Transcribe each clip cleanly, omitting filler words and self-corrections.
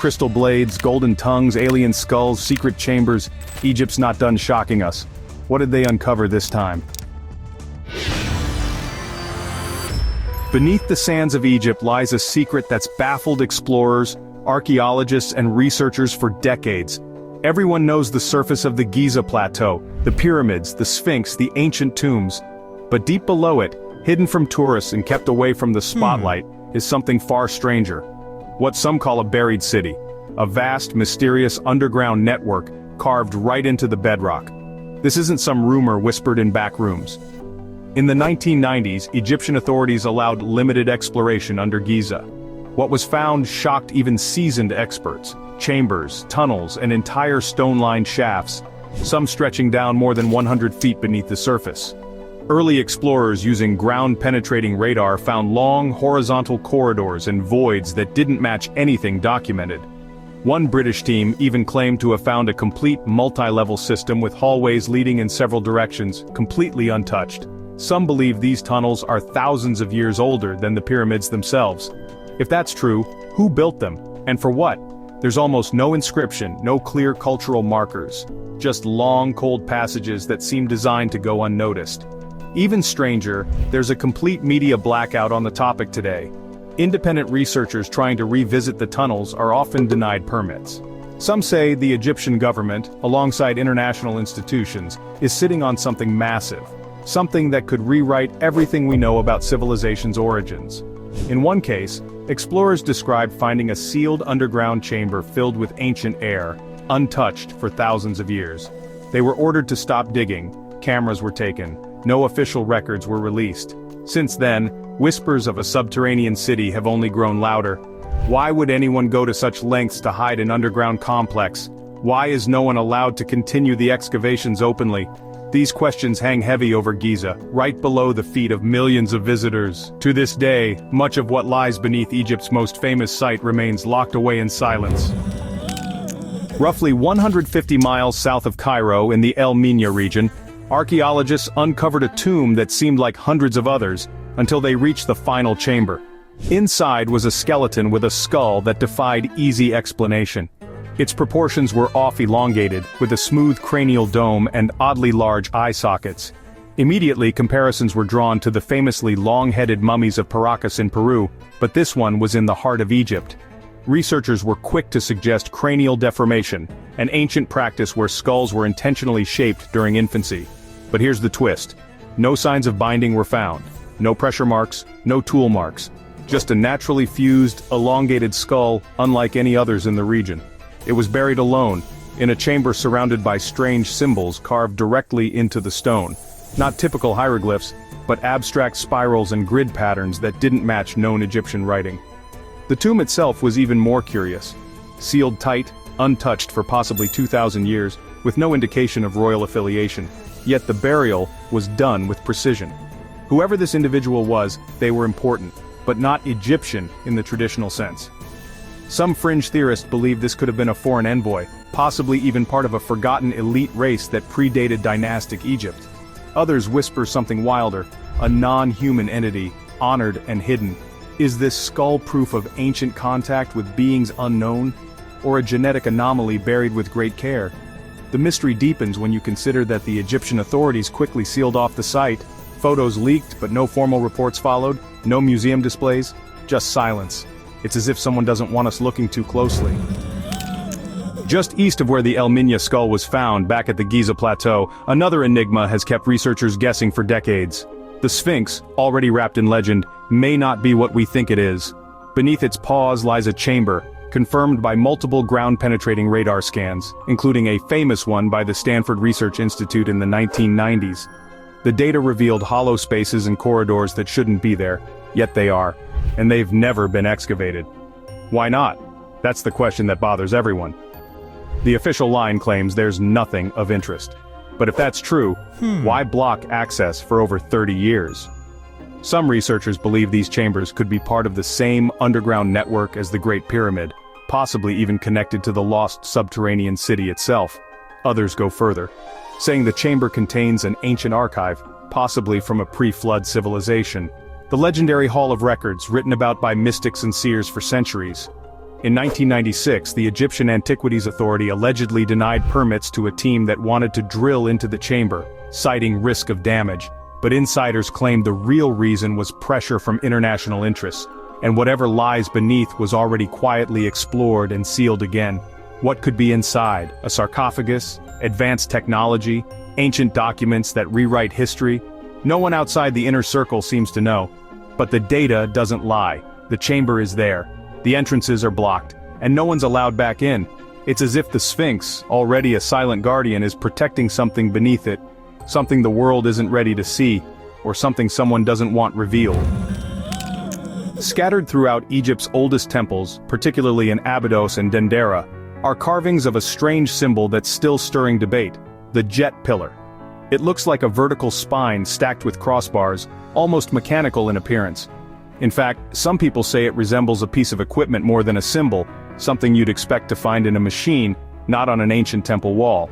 crystal blades, golden tongues, alien skulls, secret chambers. Egypt's not done shocking us. What did they uncover this time? Beneath the sands of Egypt lies a secret that's baffled explorers, archaeologists, and researchers for decades. Everyone knows the surface of the Giza Plateau, the pyramids, the Sphinx, the ancient tombs. But deep below it, hidden from tourists and kept away from the spotlight, is something far stranger. What some call a buried city. A vast, mysterious underground network carved right into the bedrock. This isn't some rumor whispered in back rooms. In the 1990s, Egyptian authorities allowed limited exploration under Giza. What was found shocked even seasoned experts. Chambers, tunnels, and entire stone-lined shafts, some stretching down more than 100 feet beneath the surface. Early explorers using ground-penetrating radar found long, horizontal corridors and voids that didn't match anything documented. One British team even claimed to have found a complete multi-level system with hallways leading in several directions, completely untouched. Some believe these tunnels are thousands of years older than the pyramids themselves. If that's true, who built them, and for what? There's almost no inscription, no clear cultural markers. Just long, cold passages that seem designed to go unnoticed. Even stranger, there's a complete media blackout on the topic today. Independent researchers trying to revisit the tunnels are often denied permits. Some say the Egyptian government, alongside international institutions, is sitting on something massive. Something that could rewrite everything we know about civilization's origins. In one case, explorers described finding a sealed underground chamber filled with ancient air, untouched for thousands of years. They were ordered to stop digging, cameras were taken, no official records were released. Since then, whispers of a subterranean city have only grown louder. Why would anyone go to such lengths to hide an underground complex? Why is no one allowed to continue the excavations openly? These questions hang heavy over Giza, right below the feet of millions of visitors. To this day, much of what lies beneath Egypt's most famous site remains locked away in silence. Roughly 150 miles south of Cairo in the El Minya region, archaeologists uncovered a tomb that seemed like hundreds of others, until they reached the final chamber. Inside was a skeleton with a skull that defied easy explanation. Its proportions were off-elongated, with a smooth cranial dome and oddly large eye sockets. Immediately comparisons were drawn to the famously long-headed mummies of Paracas in Peru, but this one was in the heart of Egypt. Researchers were quick to suggest cranial deformation, an ancient practice where skulls were intentionally shaped during infancy. But here's the twist. No signs of binding were found. No pressure marks, no tool marks. Just a naturally fused, elongated skull, unlike any others in the region. It was buried alone, in a chamber surrounded by strange symbols carved directly into the stone. Not typical hieroglyphs, but abstract spirals and grid patterns that didn't match known Egyptian writing. The tomb itself was even more curious. Sealed tight, untouched for possibly 2,000 years, with no indication of royal affiliation. Yet the burial was done with precision. Whoever this individual was, they were important, but not Egyptian in the traditional sense. Some fringe theorists believe this could have been a foreign envoy, possibly even part of a forgotten elite race that predated dynastic Egypt. Others whisper something wilder, a non-human entity, honored and hidden. Is this skull proof of ancient contact with beings unknown, or a genetic anomaly buried with great care? The mystery deepens when you consider that the Egyptian authorities quickly sealed off the site. Photos leaked, but no formal reports followed, no museum displays, just silence. It's as if someone doesn't want us looking too closely. Just east of where the El Minya skull was found, back at the Giza Plateau, another enigma has kept researchers guessing for decades. The Sphinx, already wrapped in legend, may not be what we think it is. Beneath its paws lies a chamber, confirmed by multiple ground-penetrating radar scans, including a famous one by the Stanford Research Institute in the 1990s. The data revealed hollow spaces and corridors that shouldn't be there, yet they are. And they've never been excavated. Why not? That's the question that bothers everyone. The official line claims there's nothing of interest. But if that's true, why block access for over 30 years? Some researchers believe these chambers could be part of the same underground network as the Great Pyramid, possibly even connected to the lost subterranean city itself. Others go further, saying the chamber contains an ancient archive, possibly from a pre-flood civilization. The legendary Hall of Records, written about by mystics and seers for centuries. In 1996, the Egyptian Antiquities Authority allegedly denied permits to a team that wanted to drill into the chamber, citing risk of damage. But insiders claimed the real reason was pressure from international interests, and whatever lies beneath was already quietly explored and sealed again. What could be inside? A sarcophagus? Advanced technology? Ancient documents that rewrite history? No one outside the inner circle seems to know. But the data doesn't lie. The chamber is there. The entrances are blocked, and no one's allowed back in. It's as if the Sphinx, already a silent guardian, is protecting something beneath it. Something the world isn't ready to see, or something someone doesn't want revealed. Scattered throughout Egypt's oldest temples, particularly in Abydos and Dendera, are carvings of a strange symbol that's still stirring debate: the jet pillar. It looks like a vertical spine stacked with crossbars, almost mechanical in appearance. In fact, some people say it resembles a piece of equipment more than a symbol, something you'd expect to find in a machine, not on an ancient temple wall.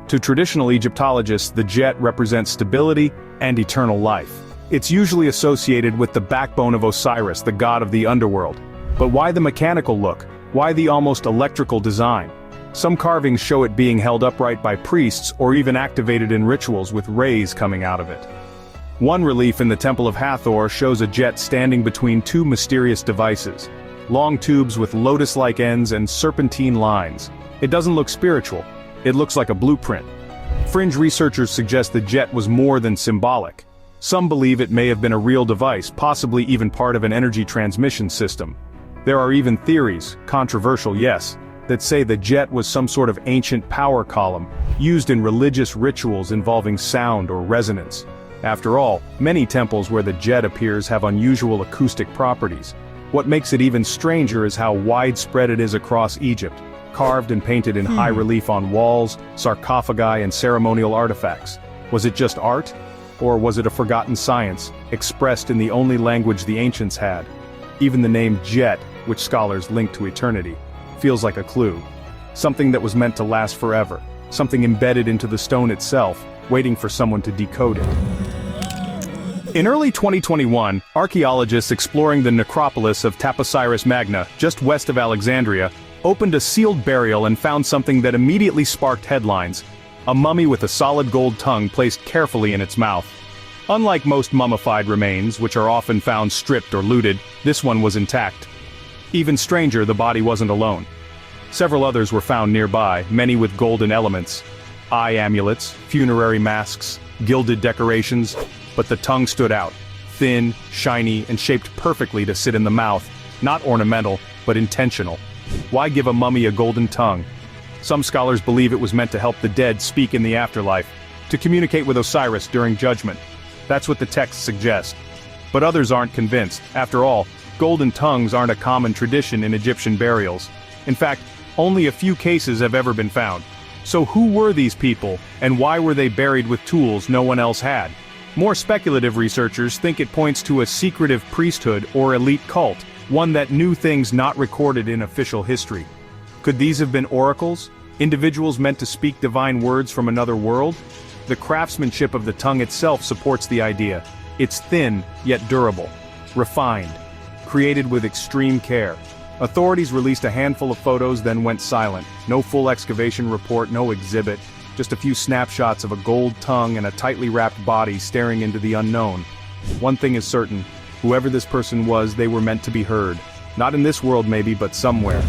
To traditional Egyptologists, the jet represents stability and eternal life. It's usually associated with the backbone of Osiris, the god of the underworld. But why the mechanical look? Why the almost electrical design? Some carvings show it being held upright by priests or even activated in rituals with rays coming out of it. One relief in the Temple of Hathor shows a jet standing between two mysterious devices. Long tubes with lotus-like ends and serpentine lines. It doesn't look spiritual. It looks like a blueprint. Fringe researchers suggest the jet was more than symbolic. Some believe it may have been a real device, possibly even part of an energy transmission system. There are even theories, controversial yes, that say the jet was some sort of ancient power column, used in religious rituals involving sound or resonance. After all, many temples where the jet appears have unusual acoustic properties. What makes it even stranger is how widespread it is across Egypt, carved and painted in high relief on walls, sarcophagi and ceremonial artifacts. Was it just art? Or was it a forgotten science, expressed in the only language the ancients had? Even the name jet, which scholars link to eternity, feels like a clue. Something that was meant to last forever. Something embedded into the stone itself, waiting for someone to decode it. In early 2021, archaeologists exploring the necropolis of Taposiris Magna, just west of Alexandria, opened a sealed burial and found something that immediately sparked headlines: a mummy with a solid gold tongue placed carefully in its mouth. Unlike most mummified remains, which are often found stripped or looted, this one was intact. Even stranger, the body wasn't alone. Several others were found nearby, many with golden elements. Eye amulets, funerary masks, gilded decorations, but the tongue stood out. Thin, shiny, and shaped perfectly to sit in the mouth. Not ornamental, but intentional. Why give a mummy a golden tongue? Some scholars believe it was meant to help the dead speak in the afterlife, to communicate with Osiris during judgment. That's what the texts suggest. But others aren't convinced. After all, golden tongues aren't a common tradition in Egyptian burials. In fact, only a few cases have ever been found. So who were these people, and why were they buried with tools no one else had? More speculative researchers think it points to a secretive priesthood or elite cult, one that knew things not recorded in official history. Could these have been oracles? Individuals meant to speak divine words from another world? The craftsmanship of the tongue itself supports the idea. It's thin, yet durable. Refined. Created with extreme care. Authorities released a handful of photos, then went silent. No full excavation report, no exhibit. Just a few snapshots of a gold tongue and a tightly wrapped body staring into the unknown. One thing is certain. Whoever this person was, they were meant to be heard. Not in this world maybe, but somewhere.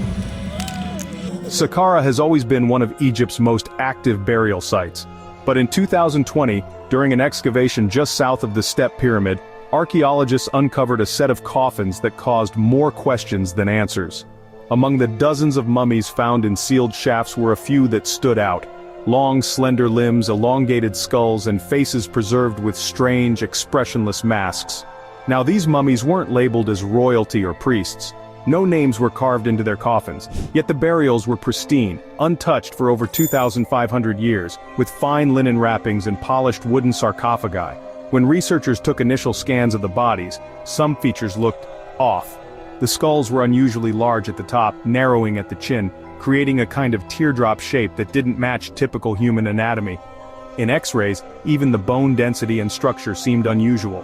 Saqqara has always been one of Egypt's most active burial sites. But in 2020, during an excavation just south of the Step Pyramid, archaeologists uncovered a set of coffins that caused more questions than answers. Among the dozens of mummies found in sealed shafts were a few that stood out. Long, slender limbs, elongated skulls, and faces preserved with strange, expressionless masks. Now these mummies weren't labeled as royalty or priests. No names were carved into their coffins, yet the burials were pristine, untouched for over 2,500 years, with fine linen wrappings and polished wooden sarcophagi. When researchers took initial scans of the bodies, some features looked off. The skulls were unusually large at the top, narrowing at the chin, creating a kind of teardrop shape that didn't match typical human anatomy. In X-rays, even the bone density and structure seemed unusual.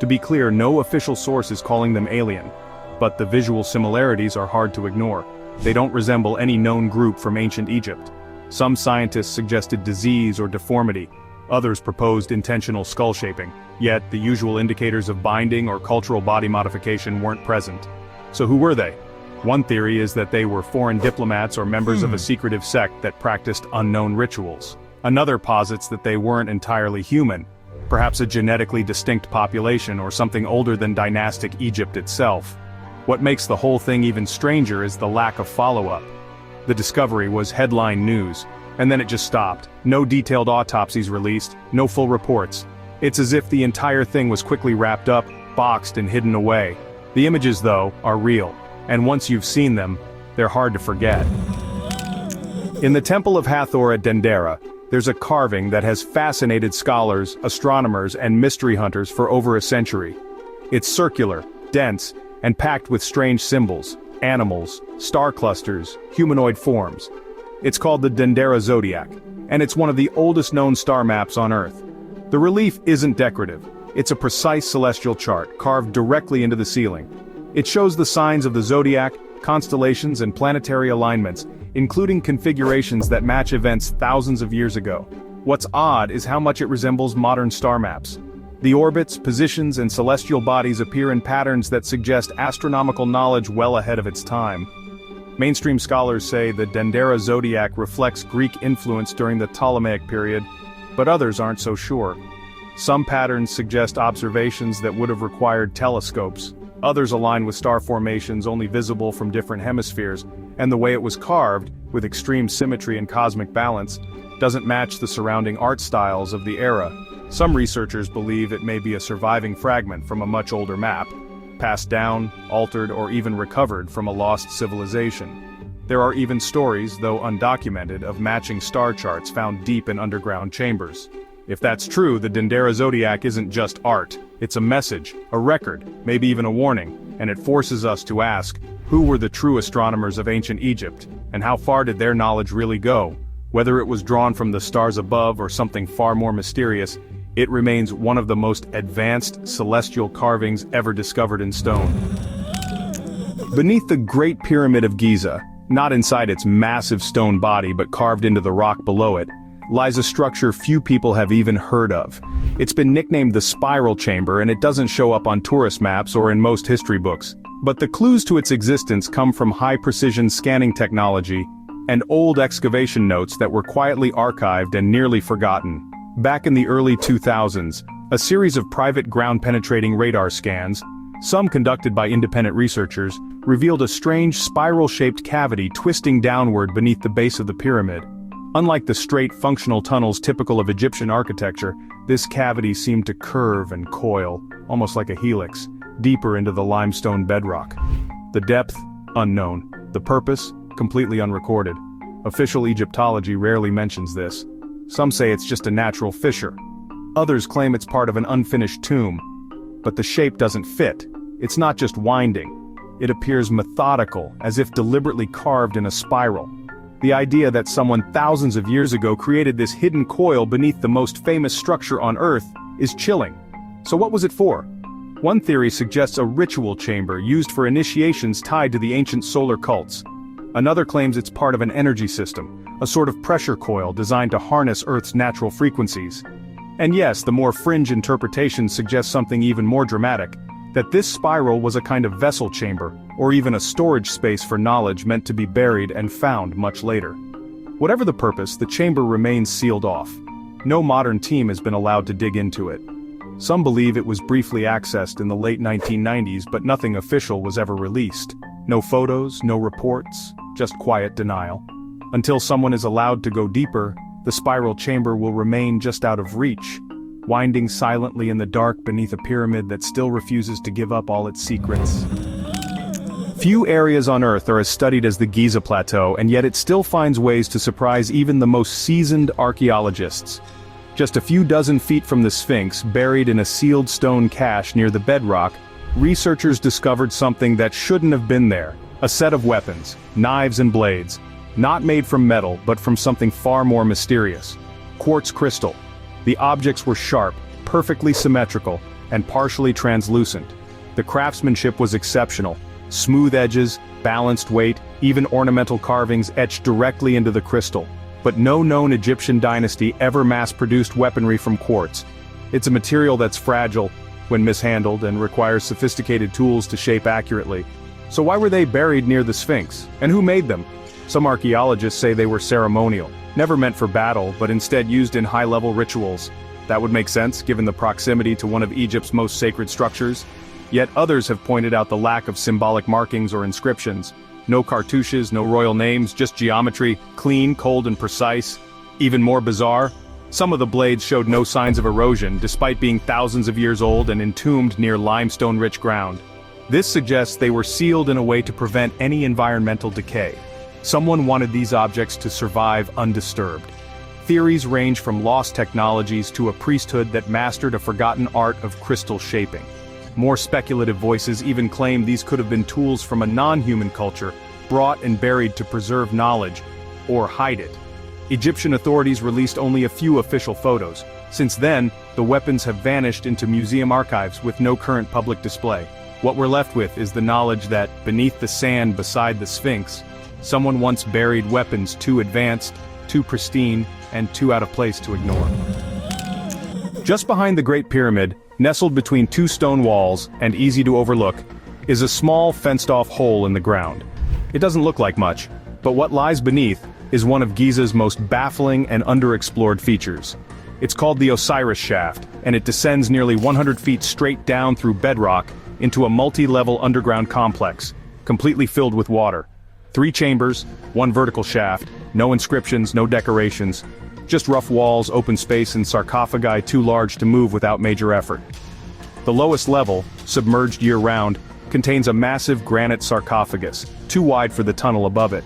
To be clear, no official source is calling them alien. but the visual similarities are hard to ignore. They don't resemble any known group from ancient Egypt. Some scientists suggested disease or deformity. Others proposed intentional skull shaping, yet the usual indicators of binding or cultural body modification weren't present. So who were they? One theory is that they were foreign diplomats or members of a secretive sect that practiced unknown rituals. Another posits that they weren't entirely human, perhaps a genetically distinct population or something older than dynastic Egypt itself. What makes the whole thing even stranger is the lack of follow-up. The discovery was headline news, and then it just stopped. No detailed autopsies released, no full reports. It's as if the entire thing was quickly wrapped up, boxed and hidden away. The images, though, are real, and once you've seen them, they're hard to forget. In the Temple of Hathor at Dendera, there's a carving that has fascinated scholars, astronomers, and mystery hunters for over a century. It's circular, dense, and packed with strange symbols, animals, star clusters, humanoid forms. It's called the Dendera Zodiac, and it's one of the oldest known star maps on Earth. The relief isn't decorative. It's a precise celestial chart, carved directly into the ceiling. It shows the signs of the zodiac, constellations and planetary alignments, including configurations that match events thousands of years ago. What's odd is how much it resembles modern star maps. The orbits, positions, and celestial bodies appear in patterns that suggest astronomical knowledge well ahead of its time. Mainstream scholars say the Dendera Zodiac reflects Greek influence during the Ptolemaic period, but others aren't so sure. Some patterns suggest observations that would have required telescopes. Others align with star formations only visible from different hemispheres, and the way it was carved, with extreme symmetry and cosmic balance, doesn't match the surrounding art styles of the era. Some researchers believe it may be a surviving fragment from a much older map, passed down, altered, or even recovered from a lost civilization. There are even stories, though undocumented, of matching star charts found deep in underground chambers. If that's true, the Dendera Zodiac isn't just art. It's a message, a record, maybe even a warning, and it forces us to ask, who were the true astronomers of ancient Egypt, and how far did their knowledge really go? Whether it was drawn from the stars above or something far more mysterious, it remains one of the most advanced celestial carvings ever discovered in stone. Beneath the Great Pyramid of Giza, not inside its massive stone body but carved into the rock below it, lies a structure few people have even heard of. It's been nicknamed the Spiral Chamber, and it doesn't show up on tourist maps or in most history books. But the clues to its existence come from high-precision scanning technology and old excavation notes that were quietly archived and nearly forgotten. Back in the early 2000s, a series of private ground-penetrating radar scans, some conducted by independent researchers, revealed a strange spiral-shaped cavity twisting downward beneath the base of the pyramid. Unlike the straight, functional tunnels typical of Egyptian architecture, this cavity seemed to curve and coil, almost like a helix, deeper into the limestone bedrock. The depth, unknown. The purpose, completely unrecorded. Official Egyptology rarely mentions this. Some say it's just a natural fissure. Others claim it's part of an unfinished tomb. But the shape doesn't fit. It's not just winding. It appears methodical, as if deliberately carved in a spiral. The idea that someone thousands of years ago created this hidden coil beneath the most famous structure on Earth is chilling. So what was it for? One theory suggests a ritual chamber used for initiations tied to the ancient solar cults. Another claims it's part of an energy system, a sort of pressure coil designed to harness Earth's natural frequencies. And yes, the more fringe interpretation suggests something even more dramatic, that this spiral was a kind of vessel chamber, or even a storage space for knowledge meant to be buried and found much later. Whatever the purpose, the chamber remains sealed off. No modern team has been allowed to dig into it. Some believe it was briefly accessed in the late 1990s, but nothing official was ever released. No photos, no reports, just quiet denial. Until someone is allowed to go deeper, the spiral chamber will remain just out of reach, winding silently in the dark beneath a pyramid that still refuses to give up all its secrets. Few areas on Earth are as studied as the Giza Plateau, and yet it still finds ways to surprise even the most seasoned archaeologists. Just a few dozen feet from the Sphinx, buried in a sealed stone cache near the bedrock, researchers discovered something that shouldn't have been there: a set of weapons, knives and blades, not made from metal but from something far more mysterious: quartz crystal. The objects were sharp, perfectly symmetrical, and partially translucent. The craftsmanship was exceptional. Smooth edges, balanced weight, even ornamental carvings etched directly into the crystal. But no known Egyptian dynasty ever mass-produced weaponry from quartz. It's a material that's fragile when mishandled and requires sophisticated tools to shape accurately. So why were they buried near the Sphinx? And who made them? Some archaeologists say they were ceremonial, never meant for battle, but instead used in high-level rituals. That would make sense, given the proximity to one of Egypt's most sacred structures. Yet others have pointed out the lack of symbolic markings or inscriptions. No cartouches, no royal names, just geometry, clean, cold, and precise. Even more bizarre, some of the blades showed no signs of erosion, despite being thousands of years old and entombed near limestone-rich ground. This suggests they were sealed in a way to prevent any environmental decay. Someone wanted these objects to survive undisturbed. Theories range from lost technologies to a priesthood that mastered a forgotten art of crystal shaping. More speculative voices even claim these could have been tools from a non-human culture, brought and buried to preserve knowledge, or hide it. Egyptian authorities released only a few official photos. Since then, the weapons have vanished into museum archives with no current public display. What we're left with is the knowledge that, beneath the sand beside the Sphinx, someone once buried weapons too advanced, too pristine, and too out of place to ignore. Just behind the Great Pyramid, nestled between two stone walls, and easy to overlook, is a small fenced-off hole in the ground. It doesn't look like much, but what lies beneath is one of Giza's most baffling and underexplored features. It's called the Osiris Shaft, and it descends nearly 100 feet straight down through bedrock into a multi-level underground complex, completely filled with water. 3 chambers, 1 vertical shaft, no inscriptions, no decorations, just rough walls, open space, and sarcophagi too large to move without major effort. The lowest level, submerged year-round, contains a massive granite sarcophagus, too wide for the tunnel above it.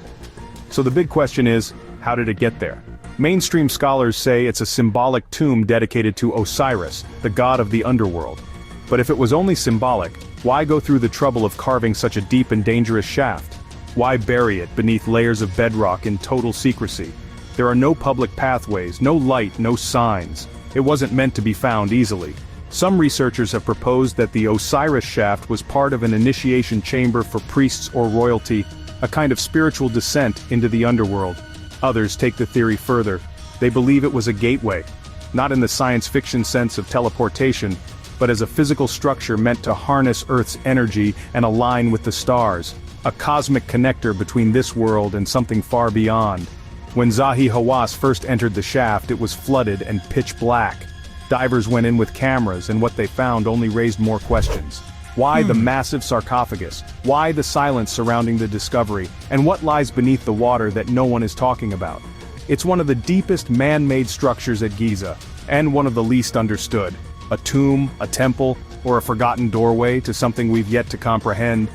So the big question is, how did it get there? Mainstream scholars say it's a symbolic tomb dedicated to Osiris, the god of the underworld. But if it was only symbolic, why go through the trouble of carving such a deep and dangerous shaft? Why bury it beneath layers of bedrock in total secrecy? There are no public pathways, no light, no signs. It wasn't meant to be found easily. Some researchers have proposed that the Osiris Shaft was part of an initiation chamber for priests or royalty, a kind of spiritual descent into the underworld. Others take the theory further. They believe it was a gateway, not in the science fiction sense of teleportation, but as a physical structure meant to harness Earth's energy and align with the stars, a cosmic connector between this world and something far beyond. When Zahi Hawass first entered the shaft, it was flooded and pitch black. Divers went in with cameras, and what they found only raised more questions. Why the massive sarcophagus? Why the silence surrounding the discovery? And what lies beneath the water that no one is talking about? It's one of the deepest man-made structures at Giza, and one of the least understood. A tomb, a temple, or a forgotten doorway to something we've yet to comprehend.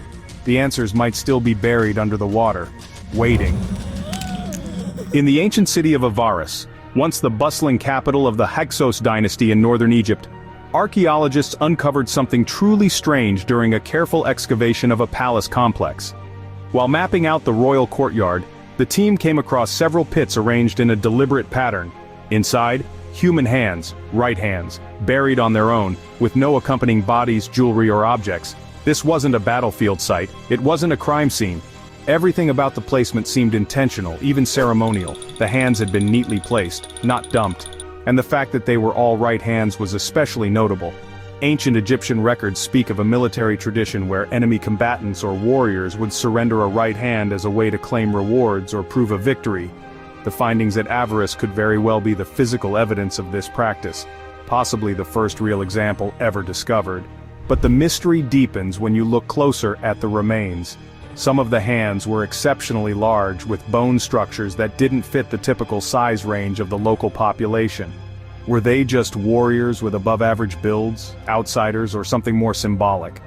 The answers might still be buried under the water, waiting. In the ancient city of Avaris, once the bustling capital of the Hyksos dynasty in northern Egypt, archaeologists uncovered something truly strange during a careful excavation of a palace complex. While mapping out the royal courtyard, the team came across several pits arranged in a deliberate pattern. Inside, human hands, right hands, buried on their own, with no accompanying bodies, jewelry, or objects. This wasn't a battlefield site, it wasn't a crime scene. Everything about the placement seemed intentional, even ceremonial. The hands had been neatly placed, not dumped. And the fact that they were all right hands was especially notable. Ancient Egyptian records speak of a military tradition where enemy combatants or warriors would surrender a right hand as a way to claim rewards or prove a victory. The findings at Avaris could very well be the physical evidence of this practice, possibly the first real example ever discovered. But the mystery deepens when you look closer at the remains. Some of the hands were exceptionally large, with bone structures that didn't fit the typical size range of the local population. Were they just warriors with above-average builds, outsiders, or something more symbolic?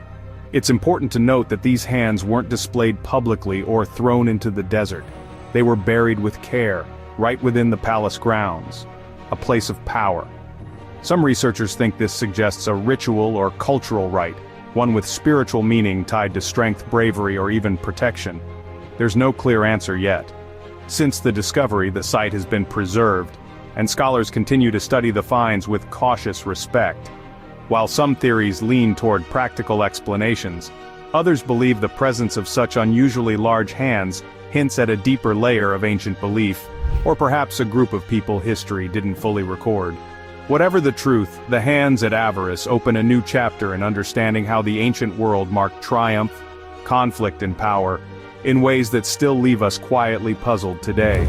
It's important to note that these hands weren't displayed publicly or thrown into the desert. They were buried with care, right within the palace grounds, a place of power. Some researchers think this suggests a ritual or cultural rite, one with spiritual meaning tied to strength, bravery, or even protection. There's no clear answer yet. Since the discovery, the site has been preserved, and scholars continue to study the finds with cautious respect. While some theories lean toward practical explanations, Others believe the presence of such unusually large hands hints at a deeper layer of ancient belief, or perhaps a group of people history didn't fully record. Whatever the truth, the hands at Avaris open a new chapter in understanding how the ancient world marked triumph, conflict and power, in ways that still leave us quietly puzzled today.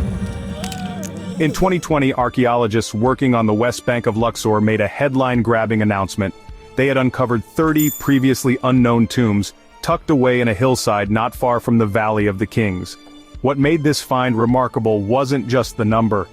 In 2020, archaeologists working on the west bank of Luxor made a headline-grabbing announcement. They had uncovered 30 previously unknown tombs, tucked away in a hillside not far from the Valley of the Kings. What made this find remarkable wasn't just the number.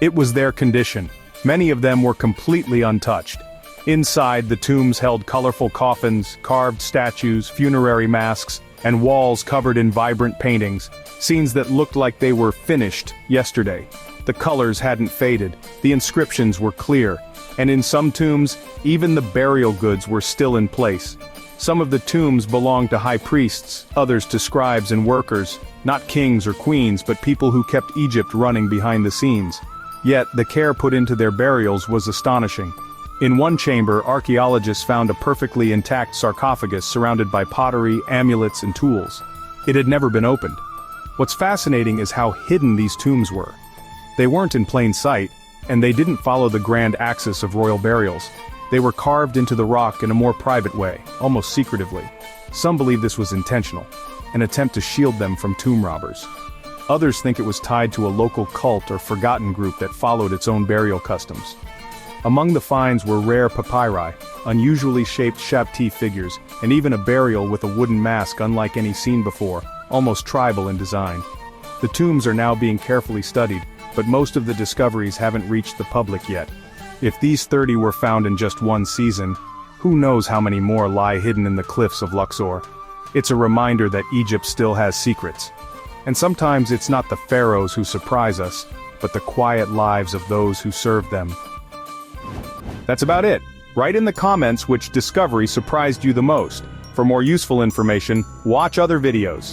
It was their condition. Many of them were completely untouched. Inside, the tombs held colorful coffins, carved statues, funerary masks, and walls covered in vibrant paintings, scenes that looked like they were finished yesterday. The colors hadn't faded, the inscriptions were clear, and in some tombs, even the burial goods were still in place. Some of the tombs belonged to high priests, others to scribes and workers, not kings or queens but people who kept Egypt running behind the scenes. Yet, the care put into their burials was astonishing. In one chamber, archaeologists found a perfectly intact sarcophagus surrounded by pottery, amulets, and tools. It had never been opened. What's fascinating is how hidden these tombs were. They weren't in plain sight, and they didn't follow the grand axis of royal burials. They were carved into the rock in a more private way, almost secretively. Some believe this was intentional, an attempt to shield them from tomb robbers. Others think it was tied to a local cult or forgotten group that followed its own burial customs. Among the finds were rare papyri, unusually shaped Shabti figures, and even a burial with a wooden mask unlike any seen before, almost tribal in design. The tombs are now being carefully studied, but most of the discoveries haven't reached the public yet. If these 30 were found in just one season, who knows how many more lie hidden in the cliffs of Luxor. It's a reminder that Egypt still has secrets. And sometimes it's not the pharaohs who surprise us, but the quiet lives of those who served them. That's about it. Write in the comments which discovery surprised you the most. For more useful information, watch other videos.